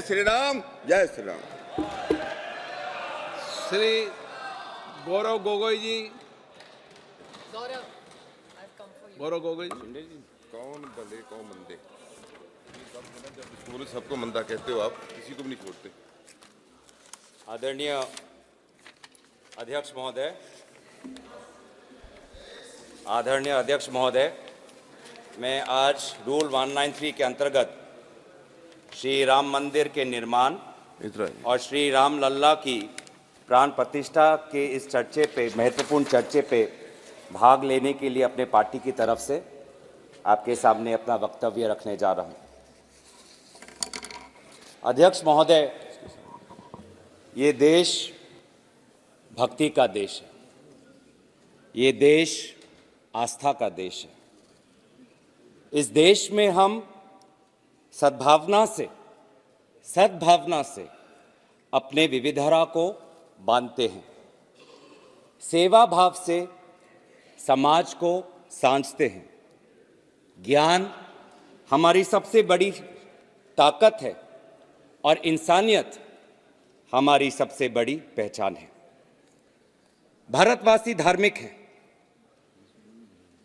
श्री राम, जय श्री राम। श्री गौरव गोगोई जी। गौरव गोगोई जी। कौन भले कौन मंदे, जब सबको मंदा कहते हो आप, किसी को भी नहीं छोड़ते। आदरणीय अध्यक्ष महोदय, मैं आज रूल 193 के अंतर्गत श्री राम मंदिर के निर्माण और श्री राम लल्ला की प्राण प्रतिष्ठा के इस चर्चे पे, महत्वपूर्ण चर्चे पे भाग लेने के लिए अपने पार्टी की तरफ से आपके सामने अपना वक्तव्य रखने जा रहा हूं। अध्यक्ष महोदय, ये देश भक्ति का देश है, ये देश आस्था का देश है। इस देश में हम सद्भावना से अपने विविधता को बांधते हैं, सेवा भाव से समाज को सांझते हैं। ज्ञान हमारी सबसे बड़ी ताकत है और इंसानियत हमारी सबसे बड़ी पहचान है। भारतवासी धार्मिक हैं,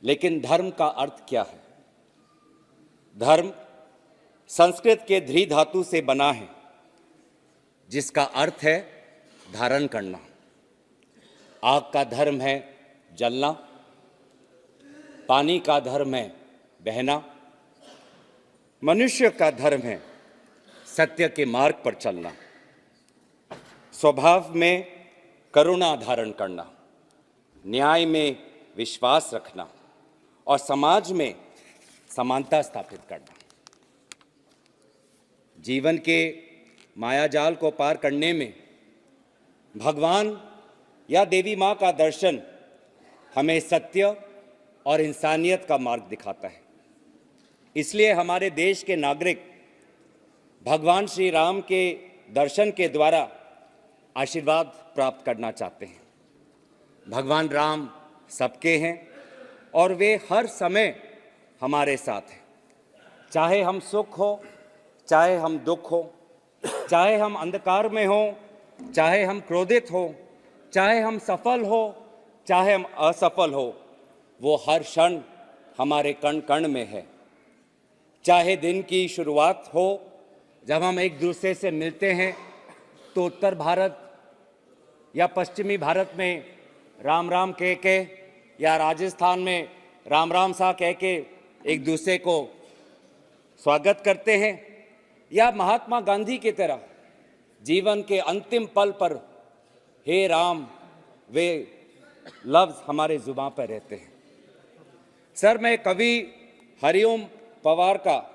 लेकिन धर्म का अर्थ क्या है? धर्म संस्कृत के ध्री धातु से बना है, जिसका अर्थ है धारण करना। आग का धर्म है जलना, पानी का धर्म है बहना, मनुष्य का धर्म है सत्य के मार्ग पर चलना, स्वभाव में करुणा धारण करना, न्याय में विश्वास रखना और समाज में समानता स्थापित करना। जीवन के मायाजाल को पार करने में भगवान या देवी माँ का दर्शन हमें सत्य और इंसानियत का मार्ग दिखाता है। इसलिए हमारे देश के नागरिक भगवान श्री राम के दर्शन के द्वारा आशीर्वाद प्राप्त करना चाहते हैं। भगवान राम सबके हैं और वे हर समय हमारे साथ हैं। चाहे हम सुख हो, चाहे हम दुख हो, चाहे हम अंधकार में हो, चाहे हम क्रोधित हो, चाहे हम सफल हो, चाहे हम असफल हो, वो हर क्षण हमारे कण कण में है। चाहे दिन की शुरुआत हो, जब हम एक दूसरे से मिलते हैं तो उत्तर भारत या पश्चिमी भारत में राम राम कह के, या राजस्थान में राम राम सा कह के एक दूसरे को स्वागत करते हैं, या महात्मा गांधी की तरह जीवन के अंतिम पल पर हे राम वे लफ्ज़ हमारे जुबान पर रहते हैं। सर, मैं कवि हरिओम पवार का,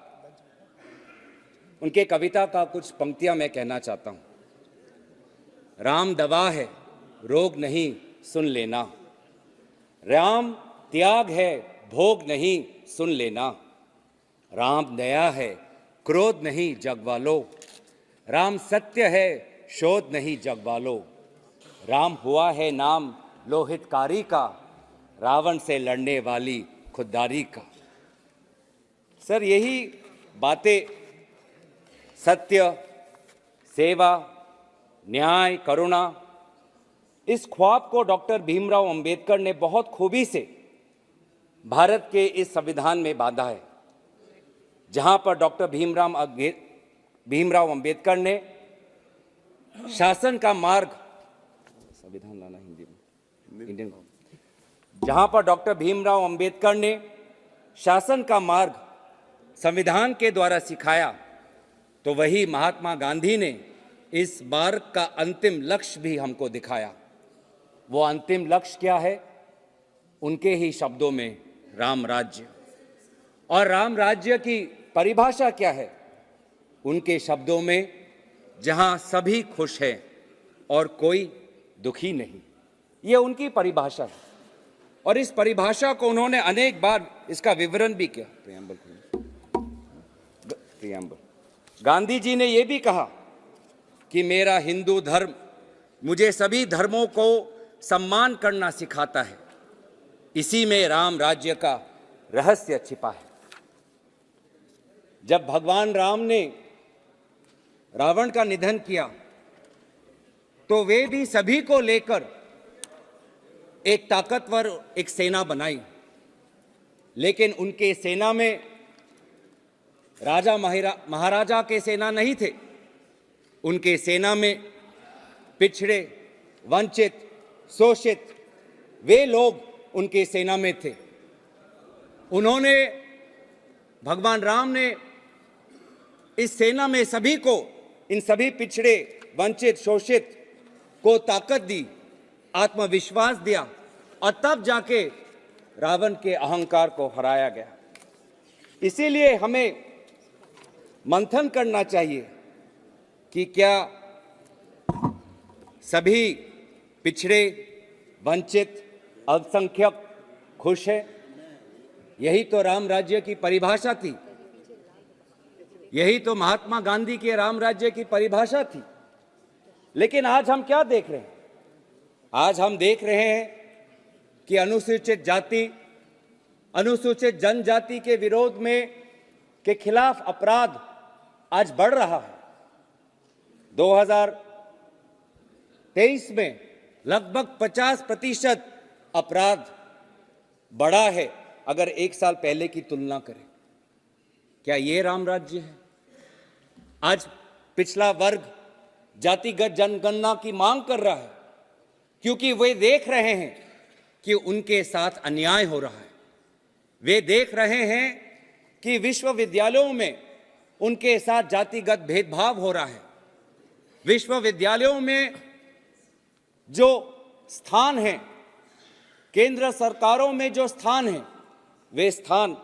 उनके कविता का कुछ पंक्तियां मैं कहना चाहता हूं। राम दवा है, रोग नहीं, सुन लेना। राम त्याग है, भोग नहीं, सुन लेना। राम दया है, क्रोध नहीं, जगवालो। राम सत्य है, शोध नहीं, जगवालो। राम हुआ है नाम लोहितकारी का, रावण से लड़ने वाली खुददारी का। सर, यही बातें सत्य, सेवा, न्याय, करुणा, इस ख्वाब को डॉक्टर भीमराव अंबेडकर ने बहुत खूबी से भारत के इस संविधान में बांधा है, जहां पर डॉक्टर भीमराव अंबेडकर ने शासन का मार्ग, संविधान लाना हिंदी में, इंडियन, जहां पर डॉक्टर भीमराव अंबेडकर ने शासन का मार्ग संविधान के द्वारा सिखाया, तो वही महात्मा गांधी ने इस मार्ग का अंतिम लक्ष्य भी हमको दिखाया। वो अंतिम लक्ष्य क्या है? उनके ही शब्दों में, राम राज्य। और राम राज्य की परिभाषा क्या है? उनके शब्दों में, जहां सभी खुश हैं और कोई दुखी नहीं। ये उनकी परिभाषा है और इस परिभाषा को उन्होंने अनेक बार इसका विवरण भी किया। प्रियम्बल गांधी जी ने यह भी कहा कि मेरा हिंदू धर्म मुझे सभी धर्मों को सम्मान करना सिखाता है, इसी में राम राज्य का रहस्य छिपा है। जब भगवान राम ने रावण का निधन किया तो वे भी सभी को लेकर एक ताकतवर एक सेना बनाई, लेकिन उनके सेना में राजा महाराजा के सेना नहीं थे। उनके सेना में पिछड़े, वंचित, शोषित वे लोग उनके सेना में थे। उन्होंने, भगवान राम ने इस सेना में सभी को, इन सभी पिछड़े, वंचित, शोषित को ताकत दी, आत्मविश्वास दिया और तब जाके रावण के अहंकार को हराया गया। इसीलिए हमें मंथन करना चाहिए कि क्या सभी पिछड़े, वंचित, अल्पसंख्यक खुश है? यही तो राम राज्य की परिभाषा थी, यही तो महात्मा गांधी के राम राज्य की परिभाषा थी। लेकिन आज हम क्या देख रहे हैं? आज हम देख रहे हैं कि अनुसूचित जाति, अनुसूचित जनजाति के विरोध में के खिलाफ अपराध आज बढ़ रहा है। 2023 में लगभग 50% अपराध बढ़ा है अगर एक साल पहले की तुलना करें। क्या ये राम राज्य है? आज पिछला वर्ग जातिगत जनगणना की मांग कर रहा है क्योंकि वे देख रहे हैं कि उनके साथ अन्याय हो रहा है। वे देख रहे हैं कि विश्वविद्यालयों में उनके साथ जातिगत भेदभाव हो रहा है। विश्वविद्यालयों में जो स्थान है, केंद्र सरकारों में जो स्थान है, वे स्थान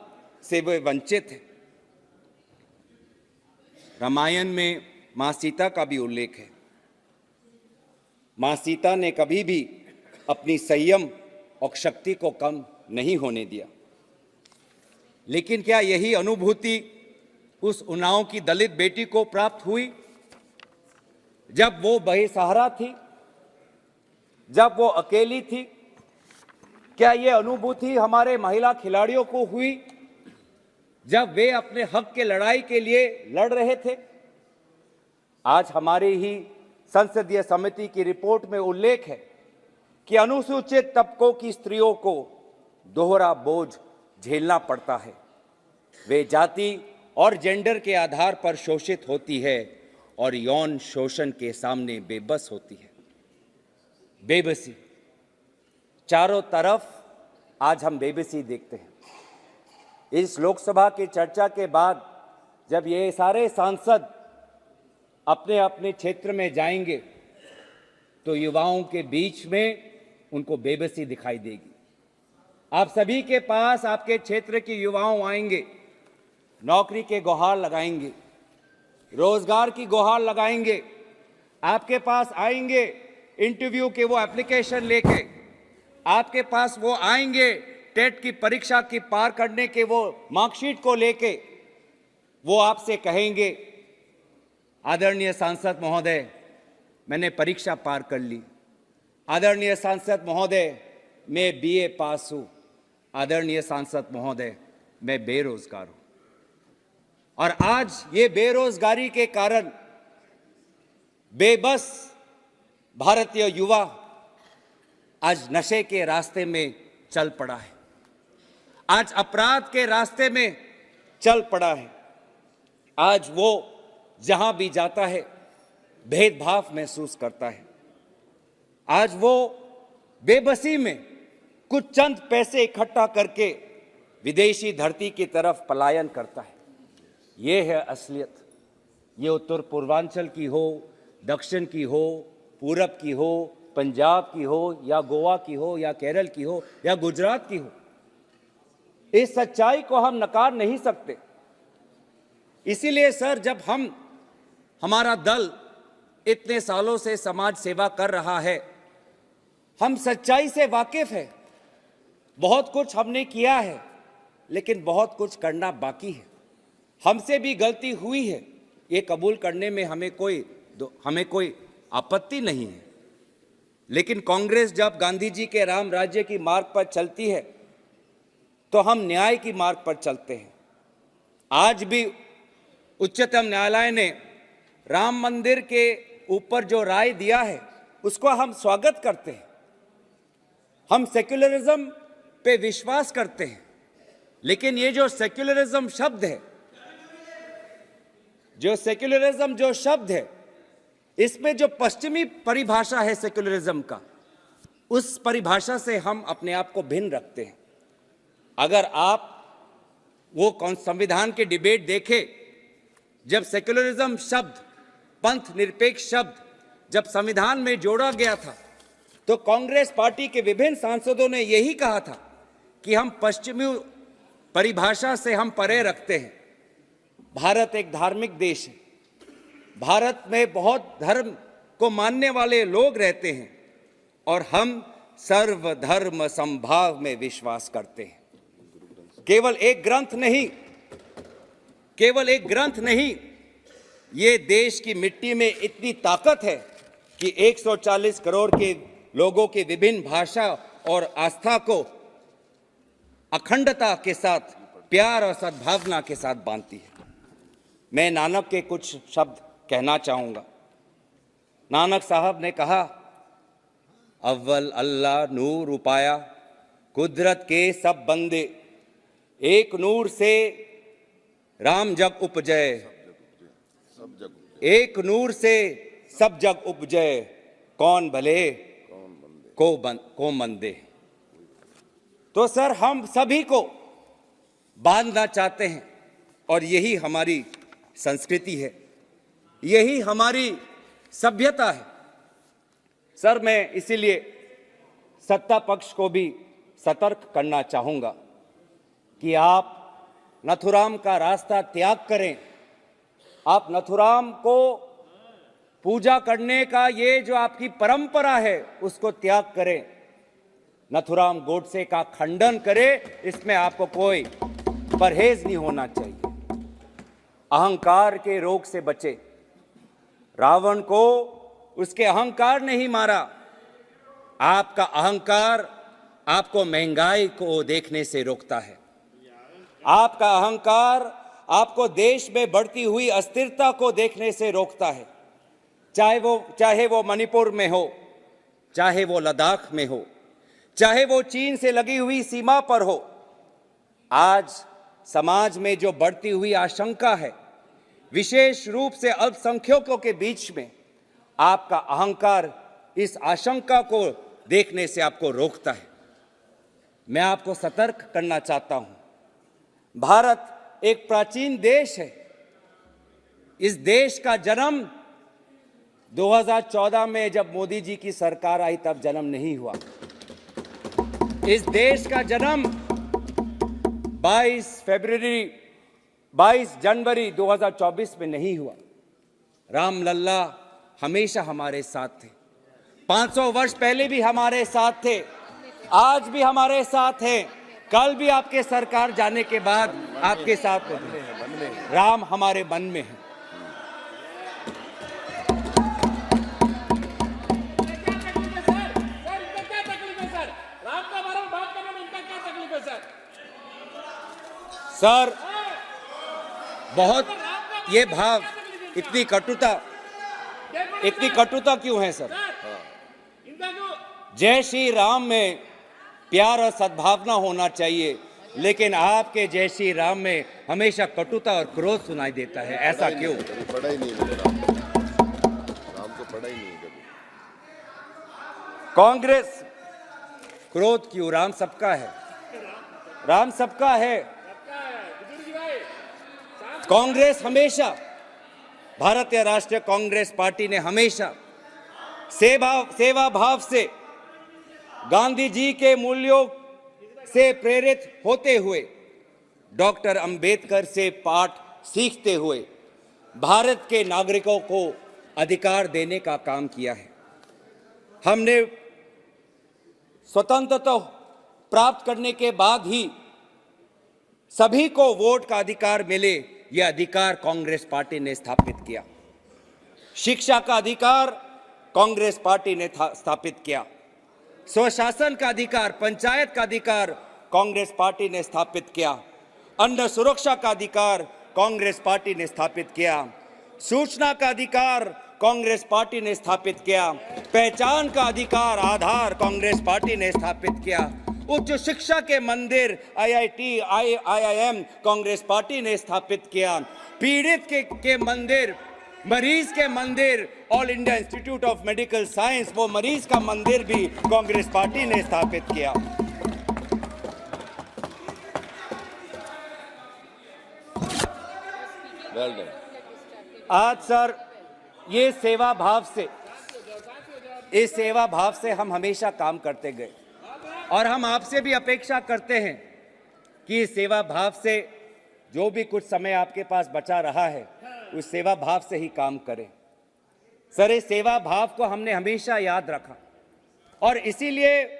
से वे वंचित हैं। रामायण में मां सीता का भी उल्लेख है। मां सीता ने कभी भी अपनी संयम और शक्ति को कम नहीं होने दिया। लेकिन क्या यही अनुभूति उस उन्नाव की दलित बेटी को प्राप्त हुई जब वो बेसहारा थी, जब वो अकेली थी? क्या ये अनुभूति हमारे महिला खिलाड़ियों को हुई जब वे अपने हक के लड़ाई के लिए लड़ रहे थे? आज हमारी ही संसदीय समिति की रिपोर्ट में उल्लेख है कि अनुसूचित तबकों की स्त्रियों को दोहरा बोझ झेलना पड़ता है। वे जाति और जेंडर के आधार पर शोषित होती है और यौन शोषण के सामने बेबस होती है। बेबसी, चारों तरफ आज हम बेबसी देखते हैं। इस लोकसभा की चर्चा के बाद जब ये सारे सांसद अपने अपने क्षेत्र में जाएंगे तो युवाओं के बीच में उनको बेबसी दिखाई देगी। आप सभी के पास आपके क्षेत्र के युवाओं आएंगे, नौकरी के गुहार लगाएंगे, रोजगार की गुहार लगाएंगे, आपके पास आएंगे इंटरव्यू के वो एप्लीकेशन लेके, आपके पास वो आएंगे टेट की परीक्षा की पार करने के वो मार्कशीट को लेके। वो आपसे कहेंगे, आदरणीय सांसद महोदय, मैंने परीक्षा पार कर ली। आदरणीय सांसद महोदय, मैं बीए पास हूं। आदरणीय सांसद महोदय, मैं बेरोजगार हूं। और आज ये बेरोजगारी के कारण बेबस भारतीय युवा आज नशे के रास्ते में चल पड़ा है, आज अपराध के रास्ते में चल पड़ा है। आज वो जहां भी जाता है भेदभाव महसूस करता है। आज वो बेबसी में कुछ चंद पैसे इकट्ठा करके विदेशी धरती की तरफ पलायन करता है। ये है असलियत। ये उत्तर पूर्वांचल की हो, दक्षिण की हो, पूरब की हो, पंजाब की हो, या गोवा की हो, या केरल की हो, या गुजरात की हो, इस सच्चाई को हम नकार नहीं सकते। इसीलिए सर, जब हमारा दल इतने सालों से समाज सेवा कर रहा है, हम सच्चाई से वाकिफ है। बहुत कुछ हमने किया है, लेकिन बहुत कुछ करना बाकी है। हमसे भी गलती हुई है, ये कबूल करने में हमें कोई आपत्ति नहीं है। लेकिन कांग्रेस जब गांधी जी के राम राज्य की मार्ग पर चलती है तो हम न्याय की मार्ग पर चलते हैं। आज भी उच्चतम न्यायालय ने राम मंदिर के ऊपर जो राय दिया है उसको हम स्वागत करते हैं। हम सेक्युलरिज्म पे विश्वास करते हैं, लेकिन ये जो सेक्युलरिज्म शब्द है, जो शब्द है, इसमें जो पश्चिमी परिभाषा है सेक्युलरिज्म का, उस परिभाषा से हम अपने आप को भिन्न रखते हैं। अगर आप वो संविधान के डिबेट देखें, जब सेक्युलरिज्म शब्द, पंथ निरपेक्ष शब्द जब संविधान में जोड़ा गया था, तो कांग्रेस पार्टी के विभिन्न सांसदों ने यही कहा था कि हम पश्चिमी परिभाषा से हम परे रखते हैं। भारत एक धार्मिक देश है। भारत में बहुत धर्म को मानने वाले लोग रहते हैं और हम सर्वधर्म समभाव में विश्वास करते हैं। केवल एक ग्रंथ नहीं, ये देश की मिट्टी में इतनी ताकत है कि 140 करोड़ के लोगों की विभिन्न भाषा और आस्था को अखंडता के साथ, प्यार और सद्भावना के साथ बांधती है। मैं नानक के कुछ शब्द कहना चाहूंगा। नानक साहब ने कहा, अव्वल अल्लाह नूर उपाया, कुदरत के सब बंदे, एक नूर से राम जग उपजय, एक नूर से सब जग उपजय, कौन भले को मंदे। तो सर, हम सभी को बांधना चाहते हैं और यही हमारी संस्कृति है, यही हमारी सभ्यता है। सर, मैं इसीलिए सत्ता पक्ष को भी सतर्क करना चाहूंगा कि आप नथुराम का रास्ता त्याग करें। आप नथुराम को पूजा करने का ये जो आपकी परंपरा है उसको त्याग करें। नथुराम गोडसे का खंडन करें, इसमें आपको कोई परहेज नहीं होना चाहिए। अहंकार के रोग से बचे। रावण को उसके अहंकार ने ही मारा। आपका अहंकार आपको महंगाई को देखने से रोकता है। आपका अहंकार आपको देश में बढ़ती हुई अस्थिरता को देखने से रोकता है। चाहे वो मणिपुर में हो, चाहे वो लद्दाख में हो, चाहे वो चीन से लगी हुई सीमा पर हो। आज समाज में जो बढ़ती हुई आशंका है, विशेष रूप से अल्पसंख्यकों के बीच में, आपका अहंकार इस आशंका को देखने से आपको रोकता है। मैं आपको सतर्क करना चाहता हूं। भारत एक प्राचीन देश है। इस देश का जन्म 2014 में जब मोदी जी की सरकार आई तब जन्म नहीं हुआ। इस देश का जन्म 22 जनवरी 2024 में नहीं हुआ। राम लल्ला हमेशा हमारे साथ थे। 500 वर्ष पहले भी हमारे साथ थे, आज भी हमारे साथ हैं, कल भी आपके सरकार जाने के बाद आपके साथ हैं। राम हमारे मन में है। सर, बहुत ये भाव, इतनी कटुता क्यों है सर? जय श्री राम में प्यार और सद्भावना होना चाहिए, लेकिन आपके जय श्री राम में हमेशा कटुता और क्रोध सुनाई देता है। ऐसा क्यों? पढ़ा ही नहीं है राम को, पढ़ा ही नहीं है कभी। कांग्रेस क्रोध क्यों? राम सबका है, राम सबका है। कांग्रेस हमेशा, भारतीय राष्ट्रीय कांग्रेस पार्टी ने हमेशा सेवा भाव से, गांधी जी के मूल्यों से प्रेरित होते हुए, डॉक्टर अंबेडकर से पाठ सीखते हुए भारत के नागरिकों को अधिकार देने का काम किया है। हमने स्वतंत्रता प्राप्त करने के बाद ही सभी को वोट का अधिकार मिले, यह अधिकार कांग्रेस पार्टी ने स्थापित किया। शिक्षा का अधिकार कांग्रेस पार्टी ने स्थापित किया। स्वशासन का अधिकार, पंचायत का अधिकार कांग्रेस पार्टी ने स्थापित किया। अन्न सुरक्षा का अधिकार कांग्रेस पार्टी ने स्थापित किया। सूचना का अधिकार कांग्रेस पार्टी ने स्थापित किया, पहचान का अधिकार आधार कांग्रेस पार्टी ने स्थापित किया, उच्च शिक्षा के मंदिर आईआईटी आईआईएम कांग्रेस पार्टी ने स्थापित किया, पीड़ित के मंदिर, मरीज के मंदिर all India institute of medical science, वो मरीज का मंदिर भी कांग्रेस पार्टी ने स्थापित किया। Well done. आज सर ये सेवा भाव से हम हमेशा काम करते गए और हम आपसे भी अपेक्षा करते हैं कि इस सेवा भाव से जो भी कुछ समय आपके पास बचा रहा है उस सेवा भाव से ही काम करें। सर इस सेवा भाव को हमने हमेशा याद रखा और इसीलिए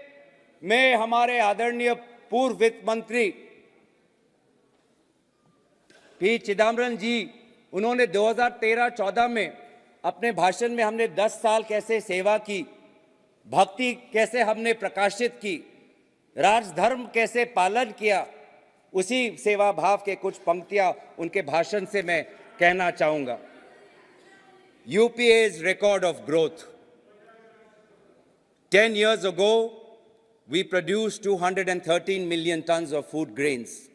मैं हमारे आदरणीय पूर्व वित्त मंत्री पी चिदम्बरम जी, उन्होंने 2013-14 में अपने भाषण में हमने 10 साल कैसे सेवा की, भक्ति कैसे हमने प्रकाशित की, राजधर्म कैसे पालन किया, उसी सेवा भाव के कुछ पंक्तियां उनके भाषण से मैं कहना चाहूंगा। UPA's record of growth. 10 years ago, we produced 213 million tons of food grains.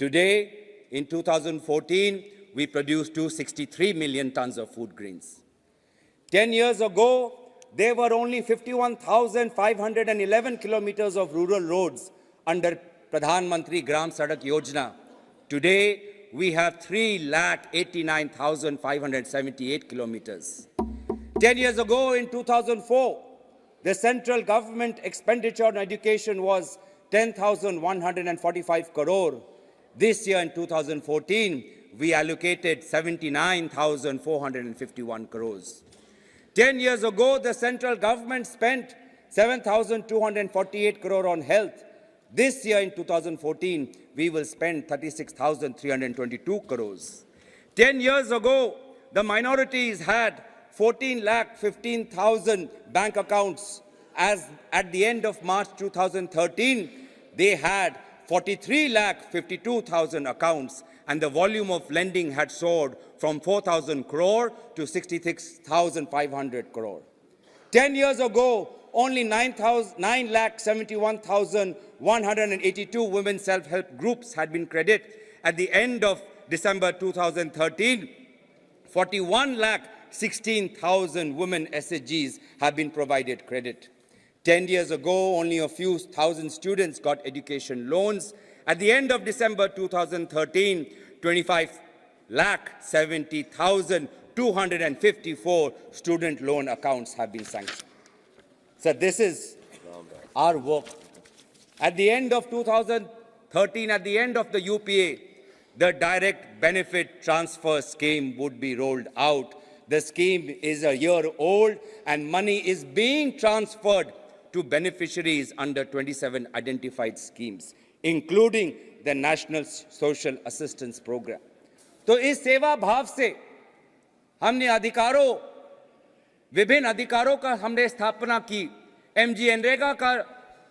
Today, in 2014, we produced 263 million tons of food grains. 10 years ago, there were only 51,511 kilometers of rural roads under Pradhan Mantri Gram Sadak Yojana. Today, we have 3,89,578 kilometers. 10 years ago, in 2004, the central government expenditure on education was 10,145 crore. This year, in 2014, we allocated 79,451 crores. 10 years ago, the central government spent 7,248 crore on health. This year, in 2014, we will spend 36,322 crores. 10 years ago, the minorities had 14,15,000 bank accounts. As at the end of March 2013, they had 43,52,000 accounts, and the volume of lending had soared from 4,000 crore to 66,500 crore. 10 years ago, only 9,71,182 women self-help groups had been credited. At the end of December 2013, 41,16,000 women SHGs have been provided credit. 10 years ago, only a few thousand students got education loans. At the end of December 2013, 25,70,254 student loan accounts have been sanctioned. So this is our work. At the end of 2013, at the end of the UPA, the direct benefit transfer scheme would be rolled out. The scheme is a year old and money is being transferred to beneficiaries under 27 identified schemes, including the National Social Assistance Program. तो इस सेवा भाव से हमने विभिन्न अधिकारों का हमने स्थापना की। MG NREGA का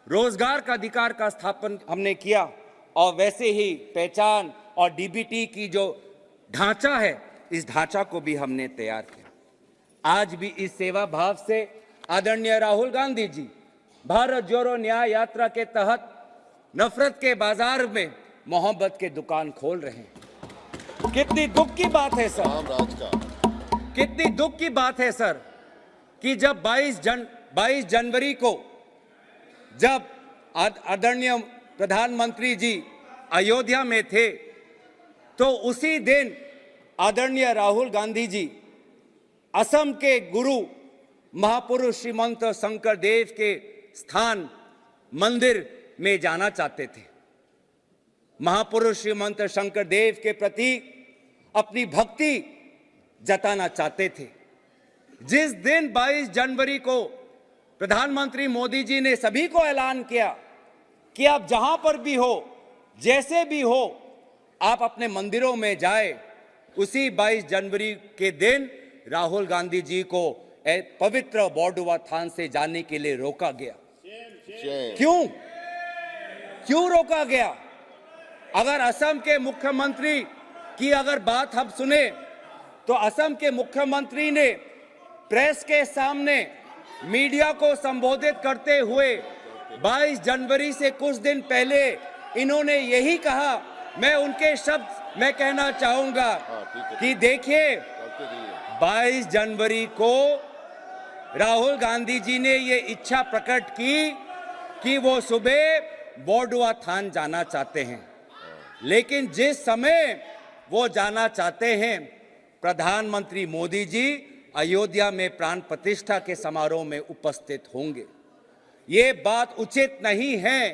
रोजगार का अधिकार का स्थापन हमने किया और वैसे ही पहचान और DBT की जो ढांचा है, इस ढांचा को भी हमने तैयार किया। आज भी इस सेवा भाव से आदरणीय राहुल गांधी जी भारत जोड़ो न्याय यात्रा के तहत नफरत के बाजार में मोहब्बत के दुकान खोल रहे हैं। कितनी दुख की बात है सर, कितनी दुख की बात है सर कि जब 22 जनवरी को जब आदरणीय प्रधानमंत्री जी अयोध्या में थे तो उसी दिन आदरणीय राहुल गांधी जी असम के गुरु महापुरुष श्रीमंत शंकर देव के स्थान मंदिर में जाना चाहते थे। महापुरुष श्रीमंत शंकर देव के प्रति अपनी भक्ति जताना चाहते थे। जिस दिन 22 जनवरी को प्रधानमंत्री मोदी जी ने सभी को ऐलान किया कि आप जहां पर भी हो, जैसे भी हो, आप अपने मंदिरों में जाए, उसी 22 जनवरी के दिन राहुल गांधी जी को पवित्र बॉर्डुआ थान से जाने के लिए रोका गया। क्यों रोका गया? अगर असम के मुख्यमंत्री की अगर बात हम सुने तो असम के मुख्यमंत्री ने प्रेस के सामने मीडिया को संबोधित करते हुए 22 जनवरी से कुछ दिन पहले इन्होंने यही कहा। मैं उनके शब्द मैं कहना चाहूंगा कि देखिए 22 जनवरी को राहुल गांधी जी ने ये इच्छा प्रकट की कि वो सुबह बोडुआ थान जाना चाहते हैं, लेकिन जिस समय वो जाना चाहते हैं प्रधानमंत्री मोदी जी अयोध्या में प्राण प्रतिष्ठा के समारोह में उपस्थित होंगे। ये बात उचित नहीं है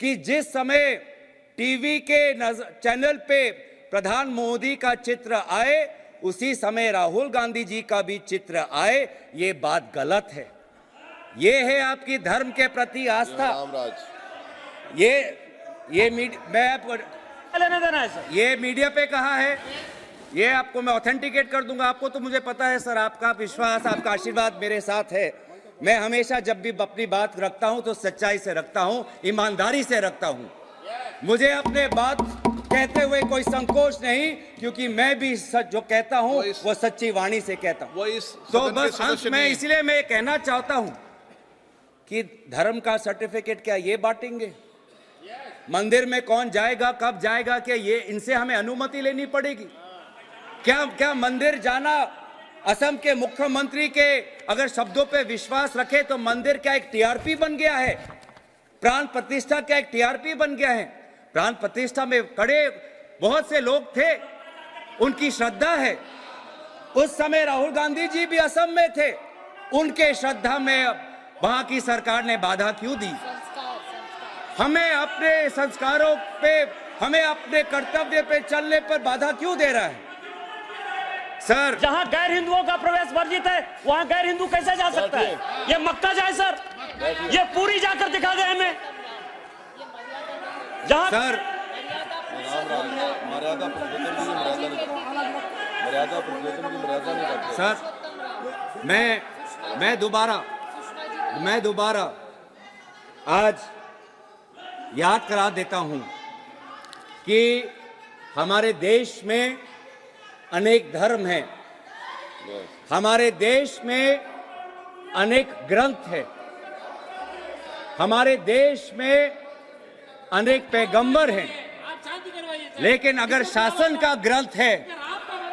कि जिस समय टीवी के चैनल पे प्रधान मोदी का चित्र आए उसी समय राहुल गांधी जी का भी चित्र आए। ये बात गलत है। ये है आपकी धर्म के प्रति आस्था। मैं आपको लेना देना है सर। ये मीडिया पे कहा है, ये आपको मैं ऑथेंटिकेट कर दूंगा। आपको तो मुझे पता है सर, आपका विश्वास, आपका आशीर्वाद मेरे साथ है। मैं हमेशा जब भी अपनी बात रखता हूं तो सच्चाई से रखता हूं, ईमानदारी से रखता हूं। मुझे अपने बात कहते हुए कोई संकोच नहीं, क्योंकि मैं भी सच जो कहता हूं वो सच्ची वाणी से कहता हूं। तो बस अंत में इसलिए मैं कहना चाहता हूं कि धर्म का सर्टिफिकेट क्या ये बांटेंगे? मंदिर में कौन जाएगा, कब जाएगा, क्या ये इनसे हमें अनुमति लेनी पड़ेगी? क्या मंदिर जाना असम के मुख्यमंत्री के अगर शब्दों पे विश्वास रखे तो मंदिर क्या एक टीआरपी बन गया है? प्राण प्रतिष्ठा क्या एक टीआरपी बन गया है? प्राण प्रतिष्ठा में खड़े बहुत से लोग थे, उनकी श्रद्धा है। उस समय राहुल गांधी जी भी असम में थे, उनके श्रद्धा में वहां की सरकार ने बाधा क्यों दी? हमें अपने संस्कारों पे, हमें अपने कर्तव्य पे चलने पर बाधा क्यों दे रहा है? सर, जहां गैर हिंदुओं का प्रवेश वर्जित है वहां गैर हिंदू कैसे जा सकता है? ये मक्का जाए सर, ये पूरी जाकर दिखा दे हमें। जहां सर सर मैं दोबारा आज याद करा देता हूं कि हमारे देश में अनेक धर्म हैं, हमारे देश में अनेक ग्रंथ हैं, हमारे देश में अनेक पैगंबर हैं, लेकिन अगर शासन का ग्रंथ है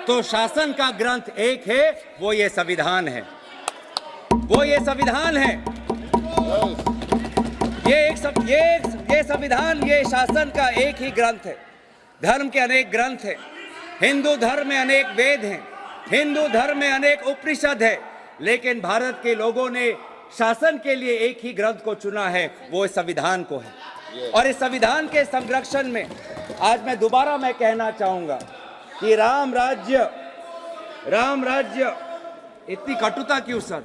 तो शासन का ग्रंथ एक है, वो ये संविधान है। वो ये संविधान है। ये संविधान, ये शासन का एक ही ग्रंथ है। धर्म के अनेक ग्रंथ हैं। हिंदू धर्म में अनेक वेद हैं, हिंदू धर्म में अनेक उपनिषद है, लेकिन भारत के लोगों ने शासन के लिए एक ही ग्रंथ को चुना है, वो इस संविधान को है। और इस संविधान के संरक्षण में आज मैं दोबारा कहना चाहूंगा कि राम राज्य इतनी कटुता क्यों सर?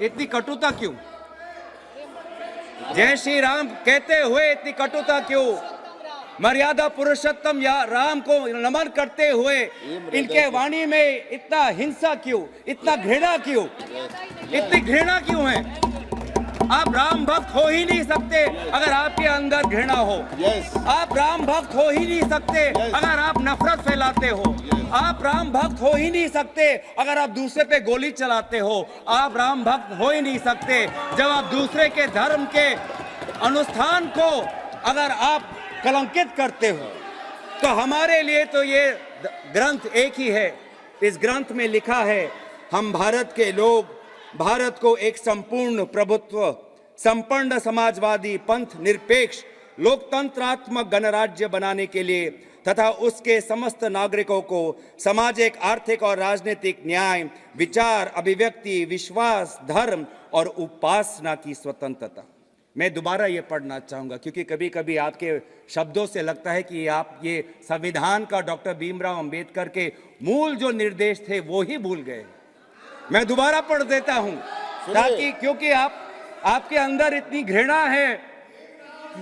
इतनी कटुता क्यों? जय श्री राम कहते हुए इतनी कटुता क्यों? मर्यादा पुरुषोत्तम या राम को नमन करते हुए इनके वाणी में इतना हिंसा क्यों, इतना घृणा क्यों, इतनी घृणा क्यों है? आप राम भक्त हो ही नहीं सकते अगर आपके अंदर घृणा हो। आप राम भक्त हो ही नहीं सकते अगर आप नफरत फैलाते हो। आप राम भक्त हो ही नहीं सकते अगर आप दूसरे पे गोली चलाते हो। आप राम भक्त हो ही नहीं सकते जब आप दूसरे के धर्म के अनुष्ठान को अगर आप कलंकित करते हो। तो हमारे लिए तो ये ग्रंथ एक ही है। इस ग्रंथ में लिखा है, हम भारत के लोग भारत को एक संपूर्ण प्रभुत्व, संपन्न समाजवादी, पंथ निरपेक्ष, लोकतंत्रात्मक गणराज्य बनाने के लिए तथा उसके समस्त नागरिकों को सामाजिक, आर्थिक और राजनीतिक न्याय, विचार, अभिव्यक्ति, विश्वास, धर्म और उपासना की स्वतंत्रता। मैं दोबारा ये पढ़ना चाहूँगा क्योंकि कभी कभी आपके शब्दों से लगता है कि आप ये संविधान का डॉक्टर भीमराव अंबेडकर के मूल जो निर्देश थे वो ही भूल गए। मैं दोबारा पढ़ देता हूँ ताकि, क्योंकि आपके अंदर इतनी घृणा है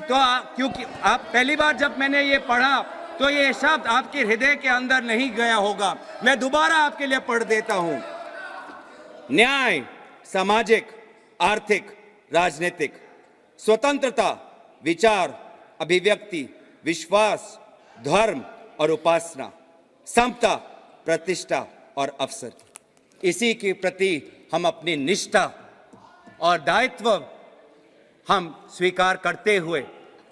तो क्योंकि आप पहली बार जब मैंने ये पढ़ा तो ये शब्द आपके हृदय के अंदर नहीं गया होगा। मैं दोबारा आपके लिए पढ़ देता हूँ। न्याय, सामाजिक, आर्थिक, राजनीतिक, स्वतंत्रता, विचार, अभिव्यक्ति, विश्वास, धर्म और उपासना, समता, प्रतिष्ठा और अवसर। इसी के प्रति हम अपनी निष्ठा और दायित्व हम स्वीकार करते हुए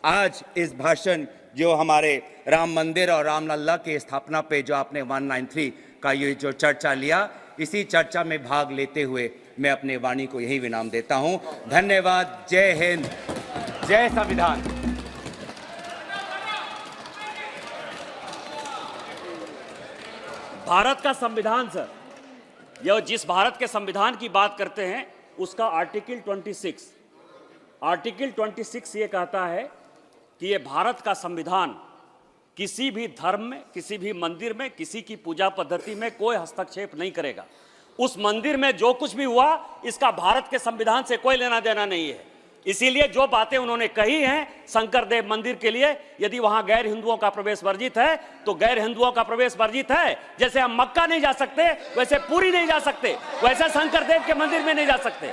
आज इस भाषण जो हमारे राम मंदिर और रामलला की स्थापना पे जो आपने 193 का ये जो चर्चा लिया, इसी चर्चा में भाग लेते हुए मैं अपने वाणी को यही विराम देता हूं। धन्यवाद। जय हिंद, जय संविधान। भारत का संविधान सर, यह जिस भारत के संविधान की बात करते हैं उसका आर्टिकल 26 ये कहता है कि ये भारत का संविधान किसी भी धर्म में, किसी भी मंदिर में, किसी की पूजा पद्धति में कोई हस्तक्षेप नहीं करेगा। उस मंदिर में जो कुछ भी हुआ इसका भारत के संविधान से कोई लेना देना नहीं है। इसीलिए जो बातें उन्होंने कही हैं शंकरदेव मंदिर के लिए, यदि वहां गैर हिंदुओं का प्रवेश वर्जित है तो गैर हिंदुओं का प्रवेश वर्जित है। जैसे हम मक्का नहीं जा सकते, वैसे पुरी नहीं जा सकते, वैसे शंकरदेव के मंदिर में नहीं जा सकते।